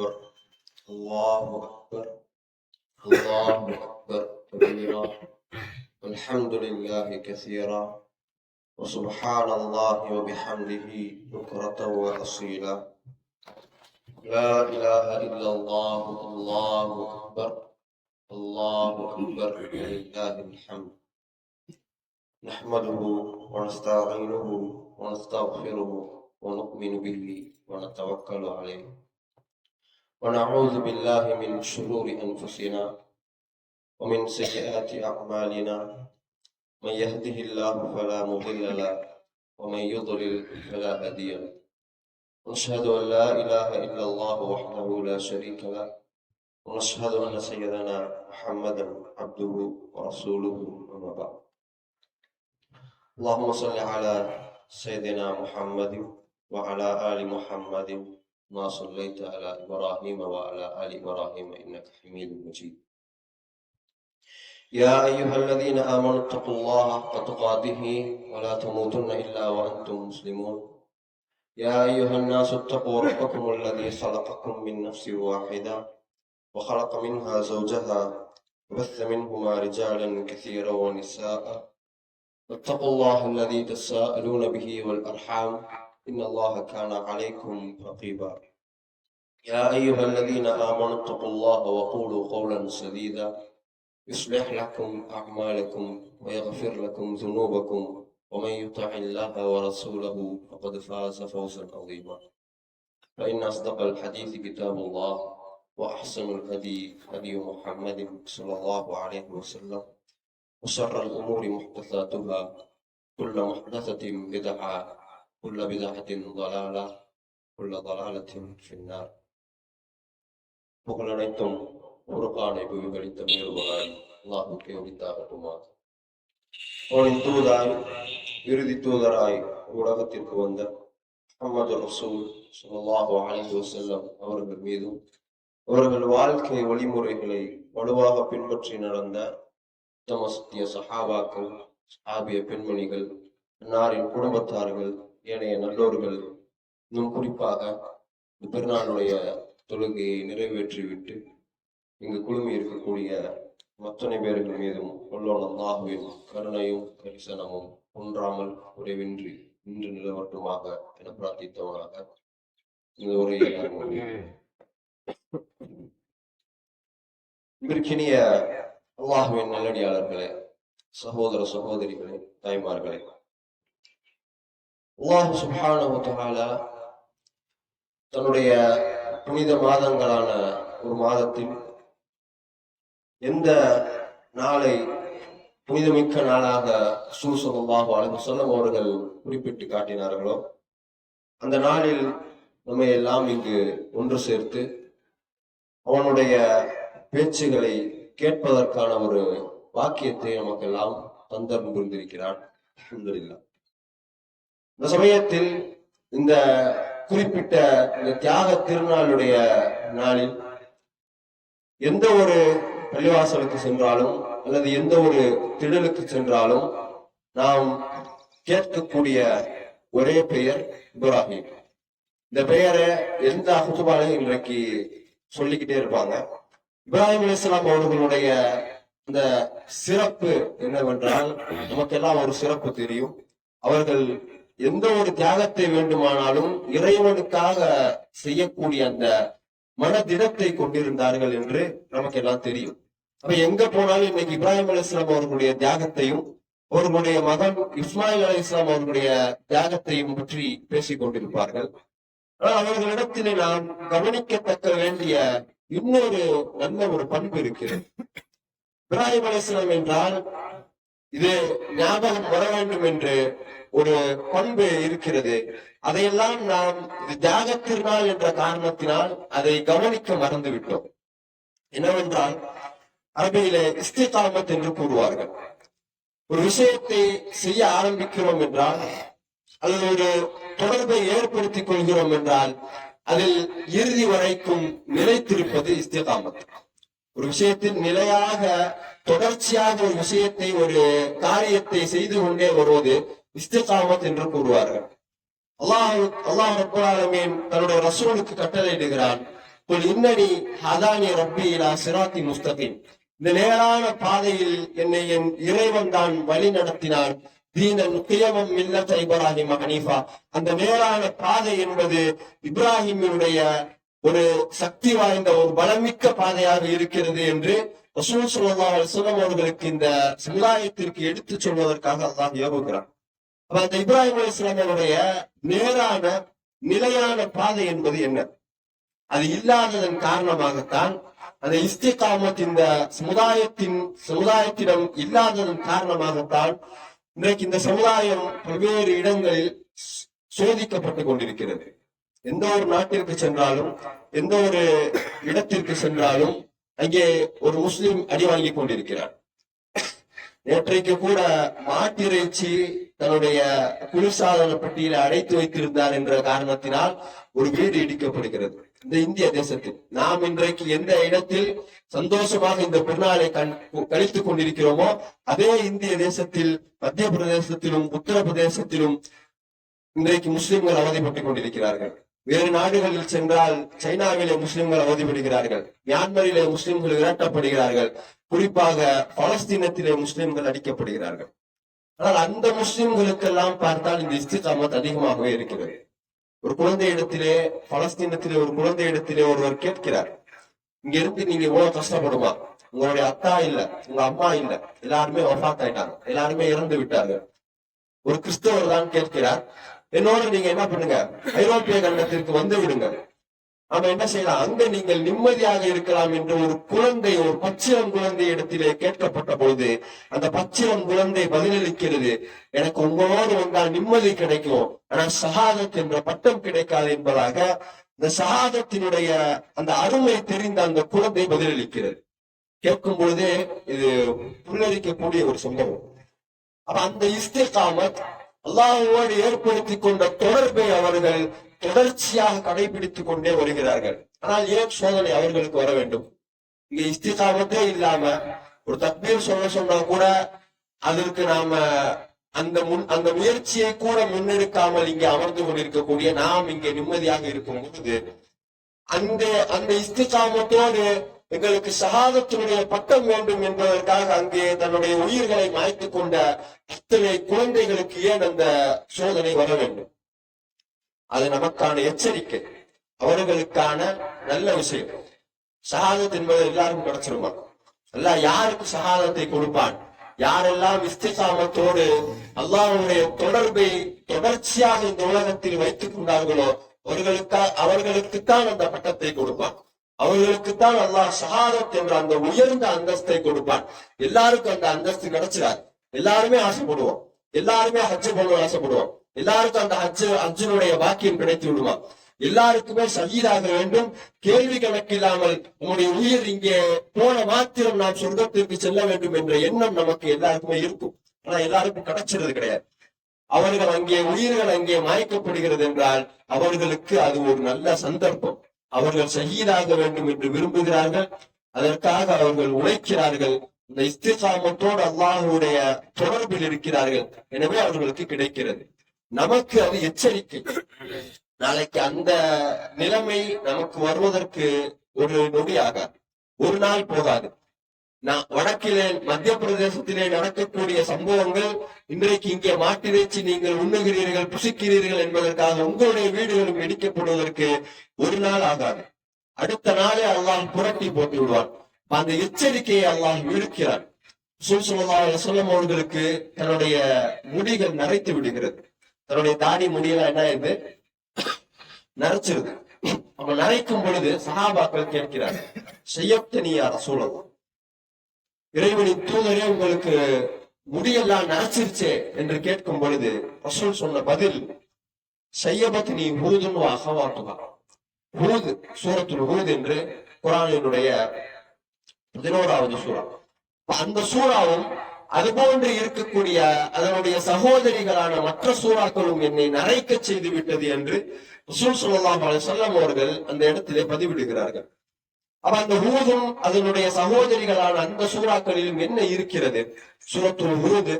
أكبر الله أكبر الله أكبر كبيرا والحمد لله كثيرا وسبحان الله وبحمده بكرة وأصيلا لا إله إلا الله الله أكبر الله أكبر ولله الحمد نحمده ونستعينه ونستغفره ونؤمن به ونتوكل عليه ونعوذ بالله من شرور أنفسنا ومن سيئات أعمالنا من يهده الله فلا مضل له ومن يضلل فلا هادي له ونشهد أن لا إله إلا الله وحده لا شريك له ونشهد أن سيدنا محمدا عبده ورسوله أما بعد اللهم صل على سيدنا محمد وعلى آل محمد ما صليت على إبراهيم وعلى آل إبراهيم إنك حميد مجيد يا أيها الذين آمنوا اتقوا الله حق تقاته ولا تموتن إلا وأنتم مسلمون يا أيها الناس اتقوا ربكم الذي خلقكم من نفس واحدة وخلق منها زوجها وبث منهما رجالا كثيرا ونساء واتقوا الله الذي تساءلون به والأرحام إن الله كان عليكم رقيبا يا أيها الذين آمنوا اتقوا الله وقولوا قولا سديدا يصلح لكم أعمالكم ويغفر لكم ذنوبكم ومن يطع الله ورسوله فقد فاز فوزا عظيما فإن أصدق الحديث كتاب الله وأحسن الهدي هدي محمد صلى الله عليه وسلم وشر الأمور محدثاتها كل محدثة بدعة كل بدعة ضلالة كل ضلالة في النار புகழனைத்தும் குர்ஆனை புகழித்த மேலுபகாரி அல்லாஹ்வுக்கே உரித்தாகட்டுமா. அவனின் தூதாய் இறுதி தூதராய் உலகத்திற்கு வந்த முஹம்மது ரசூல் ஸல்லல்லாஹு அலைஹி வஸல்லம் அவர்கள் மீதும் அவர்கள் வாழ்க்கை வழிமுறைகளை வலுவாக பின்பற்றி நடந்த சத்திய சஹாபாக்கள், சஹாபிய பெண்மணிகள், அன்னாரின் குடும்பத்தார்கள், ஏனைய நல்லோர்கள், இன்னும் குறிப்பாக பெருநாளுடைய தொழுகையை நிறைவேற்றிவிட்டு இங்கு குழுமி இருக்கக்கூடிய அத்தனை பேர்கள் மீதும் வல்லோன் அல்லாஹ்வின் கருணையும் கரிசனமும் குன்றாமல் குறைவின்றி இன்று நிலவட்டுமாக என பிரார்த்தித்தவனாக இந்த உரையை இன்றைக்கினிய அல்லாஹ்வின் நல்லடியாளர்களே, சகோதர சகோதரிகளே, தாய்மார்களே, அல்லாஹ் சுப்ஹானஹு வ தஆலா தன்னுடைய புனித மாதங்களான ஒரு மாதத்தில் எந்த நாளை புனிதமிக்க நாளாக ரசூல் ஸல்லல்லாஹு அலைஹி வஸல்லம் அவர்கள் குறிப்பிட்டு காட்டினார்களோ அந்த நாளில் நம்மை எல்லாம் இங்கு ஒன்று சேர்த்து அவனுடைய பேச்சுகளை கேட்பதற்கான ஒரு வாக்கியத்தை நமக்கெல்லாம் தந்தர் புரிந்திருக்கிறான். அல்ஹம்துலில்லாஹ். இந்த சமயத்தில் இந்த குறிப்பிட்ட இந்த தியாக திருநாளுடைய நாளில் எந்த ஒரு பள்ளிவாசலுக்கு சென்றாலும் அல்லது எந்த ஒரு திடலுக்கு சென்றாலும் நாம் கேட்கக்கூடிய ஒரே பெயர் இப்ராஹிம். இந்த பெயரை எந்த ஹுதுபாலையும் இன்றைக்கு சொல்லிக்கிட்டே இருப்பாங்க. இப்ராஹிம் அலைஹிஸ்ஸலாம் அவர்களுடைய இந்த சிறப்பு என்னவென்றால் நமக்கெல்லாம் ஒரு சிறப்பு தெரியும். அவர்கள் எந்த ஒரு தியாகத்தை வேண்டுமானாலும் இறைவனுக்காக செய்யக்கூடிய அந்த மனதிடத்தை கொண்டிருந்தார்கள் என்று நமக்கு எல்லாம் தெரியும். அப்ப எங்க போனாலும் இன்னைக்கு இப்ராஹிம் அலைஹிஸ்ஸலாம் அவர்களுடைய தியாகத்தையும் அவர்களுடைய மகன் இஸ்மாயில் அலைஹிஸ்ஸலாம் அவர்களுடைய தியாகத்தையும் பற்றி பேசிக் கொண்டிருப்பார்கள். ஆனால் அவர்களிடத்திலே நாம் கவனிக்கத்தக்க வேண்டிய இன்னொரு நல்ல ஒரு பண்பு இருக்கிறது. இப்ராஹிம் அலைஹிஸ்ஸலாம் என்றால் இது ஞாபகம் வர வேண்டும் என்று ஒரு பண்பு இருக்கிறது. அதையெல்லாம் நாம் இது தியாக திருநாள் என்ற காரணத்தினால் அதை கவனிக்க மறந்து விட்டோம். என்னவென்றால் அரபியிலே இஸ்திகாமத் என்று கூறுவார்கள். ஒரு விஷயத்தை செய்ய ஆரம்பிக்கிறோம் என்றால் அல்லது ஒரு தொடர்பை ஏற்படுத்திக் கொள்கிறோம் என்றால் அதில் இறுதி வரைக்கும் நிலைத்திருப்பது இஸ்திகாமத். ஒரு விஷயத்தில் நிலையாக தொடர்ச்சியாக ஒரு விஷயத்தை ஒரு காரியத்தை செய்து கொண்டே வருவது இஸ்திகாமத் என்று கூறுவார்கள். அல்லாஹ் ரப்பல் ஆலமீன் தன்னுடைய ரசூலுக்கு கட்டளையிடுகிறான், இன்னனி ஹதானி ரப்பி இலா சிராத்தி முஸ்தகீம். இந்த நேரான பாதையில் என்னை என் இறைவன் தான் வழி நடத்தினான். தீனன் கியமம் மில்லத இப்ராஹிம் ஹனீஃபா. அந்த நேரான பாதை என்பது இப்ராஹிமினுடைய ஒரு சக்தி வாய்ந்த ஒரு பலமிக்க பாதையாக இருக்கிறது என்று ரசூல் ஸல்லல்லாஹு அலைஹி வஸல்லம் அவர்களுக்கு இந்த சமுதாயத்திற்கு எடுத்து சொல்வதற்காக அல்லாஹ் ஏவுகிறான். அப்ப அந்த இப்ராஹிம் அலைஹிஸ்ஸலாம் அவருடைய நேரான நிலையான பாதை என்பது என்ன? அது இல்லாததன் காரணமாகத்தான், அந்த இஸ்திகாமத் இந்த சமுதாயத்திடம் இல்லாததன் காரணமாகத்தான் இன்றைக்கு இந்த சமுதாயம் பல்வேறு இடங்களில் சோதிக்கப்பட்டு கொண்டிருக்கிறது. எந்த ஒரு நாட்டிற்கு சென்றாலும், எந்த ஒரு இடத்திற்கு சென்றாலும் அங்கே ஒரு முஸ்லிம் அடி வாங்கி கொண்டிருக்கிறார். நேற்றைக்கு கூட மாட்டிறைச்சி தன்னுடைய குளிர்சாதன பட்டியலை அடைத்து வைத்திருந்தார் என்ற காரணத்தினால் ஒரு வீடு இடிக்கப்படுகிறது இந்த இந்திய தேசத்தில். நாம் இன்றைக்கு எந்த இடத்தில் சந்தோஷமாக இந்த பெருநாளை கழித்துக் கொண்டிருக்கிறோமோ அதே இந்திய தேசத்தில், மத்திய பிரதேசத்திலும் உத்தரப்பிரதேசத்திலும் இன்றைக்கு முஸ்லிம்கள் அவதிப்பட்டுக் கொண்டிருக்கிறார்கள். வேறு நாடுகளில் சென்றால் சைனாவிலே முஸ்லிம்கள் அவதிப்படுகிறார்கள், மியான்மரிலே முஸ்லிம்கள் விரட்டப்படுகிறார்கள், குறிப்பாக பலஸ்தீனத்திலே முஸ்லிம்கள் அடிக்கப்படுகிறார்கள். ஆனால் அந்த முஸ்லிம்களுக்கெல்லாம் பார்த்தால் இந்த இஸ்திகாமத் அதிகமாகவே இருக்கிறது. ஒரு குழந்தை இடத்திலே, பலஸ்தீனத்திலே ஒரு குழந்தை இடத்திலே ஒருவர் கேட்கிறார், இங்க இருந்து நீங்க இவ்வளவு கஷ்டப்படுமா? உங்களுடைய அத்தா இல்ல, உங்க அம்மா இல்ல, எல்லாருமே வஃபாத் ஆயிட்டாங்க, எல்லாருமே இறந்து விட்டார்கள். ஒரு கிறிஸ்தவர் தான் கேட்கிறார், என்னோட நீங்க என்ன பண்ணுங்க, ஐரோப்பிய கண்டத்திற்கு வந்து விடுங்க, நாம என்ன செய்யலாம், அங்க நீங்கள் நிம்மதியாக இருக்கலாம் என்று ஒரு குழந்தை, ஒரு பச்சிளம் குழந்தை இடத்திலே கேட்கப்பட்ட பொழுது அந்த பச்சிளம் குழந்தை பதிலளிக்கிறது, எனக்கு உங்களோடு வந்தால் நிம்மதி கிடைக்கும், ஆனா ஷஹாதத் என்ற பட்டம் கிடைக்காது என்பதாக இந்த ஷஹாதத்தினுடைய அந்த அருமை தெரிந்த அந்த குழந்தை பதிலளிக்கிறது. கேட்கும் பொழுதே இது புல்லரிக்கக்கூடிய ஒரு சம்பவம். அப்ப அந்த இஸ்திகாமத், அல்லாஹ்வோடு ஏற்படுத்தி கொண்ட தொடர்பை அவர்கள் தொடர்ச்சியாக கடைபிடித்துக் கொண்டே வருகிறார்கள். ஆனால் ஏன் சோதனை அவர்களுக்கு வர வேண்டும்? இங்க இஸ்திகாமத்தே இல்லாம ஒரு தக்பீர் சொன்னா கூட அதற்கு நாம அந்த முயற்சியை கூட முன்னெடுக்காமல் இங்கே அமர்ந்து கொண்டிருக்கக்கூடிய நாம் இங்கே நிம்மதியாக இருக்கும் பொழுது அந்த இஸ்திகாமத்தோடு எங்களுக்கு ஷஹாதத்தினுடைய பட்டம் வேண்டும் என்பதற்காக அங்கே தன்னுடைய உயிர்களை மாய்த்துக் கொண்ட அத்தனை குழந்தைகளுக்கு ஏன் அந்த சோதனை வர வேண்டும்? அது நமக்கான எச்சரிக்கை, அவர்களுக்கான நல்ல விஷயம். ஷஹாதத் என்பது எல்லாருக்கும் கிடைச்சிருமா? அல்லாஹ் யாருக்கு ஷஹாதத்தை கொடுப்பான்? யாரெல்லாம் இஸ்திகாமத்தோடு அல்லாஹ்வுடைய தொடர்பை தொடர்ச்சியாக இந்த உலகத்தில் வைத்துக் கொண்டார்களோ அவர்களுக்குத்தான் அந்த பட்டத்தை கொடுப்பான். அவர்களுக்குத்தான் அல்லாஹ் ஷஹாதத் என்ற அந்த உயர்ந்த அந்தஸ்தை கொடுப்பான். எல்லாருக்கும் அந்த அந்தஸ்து கிடைச்சிடாது. எல்லாருமே ஆசைப்படுவோம், எல்லாருமே ஹஜ் பண்ண ஆசைப்படுவோம், எல்லாருக்கும் அந்த ஹஜ்ஜினுடைய பாக்கியம் கிடைத்து விடுமா? எல்லாருக்குமே ஷஹீதாக வேண்டும், கேள்வி கணக்கில்லாமல் உங்களுடைய உயிர் இங்கே போன மாத்திரம் நாம் சொர்க்கத்திற்கு செல்ல வேண்டும் என்ற எண்ணம் நமக்கு எல்லாருக்குமே இருக்கும். ஆனா எல்லாருக்கும் கிடைச்சிறது கிடையாது. அவர்கள் உயிர்கள் அங்கே மாய்க்கப்படுகிறது என்றால் அவர்களுக்கு அது ஒரு நல்ல சந்தர்ப்பம். அவர்கள் ஷஹீதாக வேண்டும் என்று விரும்புகிறார்கள், அதற்காக அவர்கள் உழைக்கிறார்கள், இந்த இஸ்திகாமத்தோடு அல்லாஹ்வுடைய தொடர்பில் இருக்கிறார்கள். எனவே அவர்களுக்கு கிடைக்கிறது. நமக்கு அது எச்சரிக்கை. நாளைக்கு அந்த நிலைமை நமக்கு வருவதற்கு ஒரு நொடியாக ஒரு நாள் போகாது. வடக்கிலே மத்திய பிரதேசத்திலே நடக்கக்கூடிய சம்பவங்கள் இன்றைக்கு இங்கே மாட்டிறைச்சி நீங்கள் உண்ணுகிறீர்கள், புசிக்கிறீர்கள் என்பதற்காக உங்களுடைய வீடுகளும் இடிக்கப்படுவதற்கு ஒரு நாள் ஆகாது. அடுத்த நாளே அல்லாஹ் புரட்டி போட்டு விடுவான். அந்த எச்சரிக்கையை அல்லாஹ் விழுக்கிறான். ஸல்லல்லாஹு அலைஹி வஸல்லம் அவர்களுக்கு தன்னுடைய முடிகள் நரைத்து விடுகிறது. தன்னுடைய தாடி முடியெல்லாம் என்ன ஆயிடுது, நரைச்சிருது. அப்ப நரைக்கும் பொழுது சஹாபாக்கள் கேட்கிறார், ஷையப்தனியா ரசூலல்லாஹ், இறைவனின் தூதரே உங்களுக்கு முடியெல்லாம் நரைச்சிருச்சே என்று கேட்கும் பொழுது ரசூல் சொன்ன பதில், ஷையபத்னி ஹூதுன் வ அஹவாத்துஹா. ஹூத், சூரத்துல் ஹூத் என்று குர்ஆனினுடைய 11வது சூரா. அந்த சூறாவும் அதுபோன்று இருக்கக்கூடிய அதனுடைய சகோதரிகளான மற்ற சூறாக்களும் என்னை நரைக்க செய்து விட்டது என்று ரசூல் ஸல்லல்லாஹு அலைஹி வஸல்லம் அவர்கள் அந்த இடத்திலே பதிவிடுகிறார்கள். அப்ப அந்த ஹூதும் அதனுடைய சகோதரிகளான அந்த சூறாக்களிலும் என்ன இருக்கிறது? சூரத்துல் ஹூத்